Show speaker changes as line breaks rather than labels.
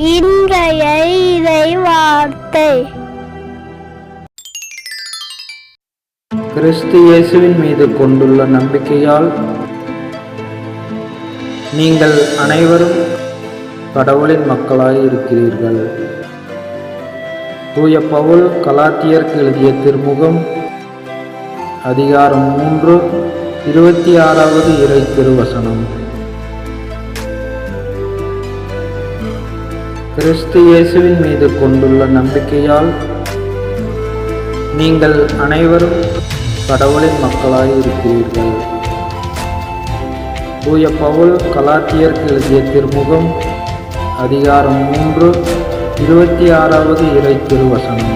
இன்றைய இறை வார்த்தை.
கிறிஸ்து இயேசுவின் மீது கொண்டுள்ள நம்பிக்கையால் நீங்கள் அனைவரும் கடவுளின் மக்களாய் இருக்கிறீர்கள். தூய பவுல் கலாத்தியருக்கு எழுதிய திருமுகம் அதிகாரம் 3 26வது இறை திருவசனம். கிறிஸ்து இயேசுவின் மீது கொண்டுள்ள நம்பிக்கையால் நீங்கள் அனைவரும் கடவுளின் மக்களாய் இருக்கிறீர்கள். தூய பவுல் கலாத்தியருக்கு எழுதிய திருமுகம் அதிகாரம் 3 26வது இறை திருவசனம்.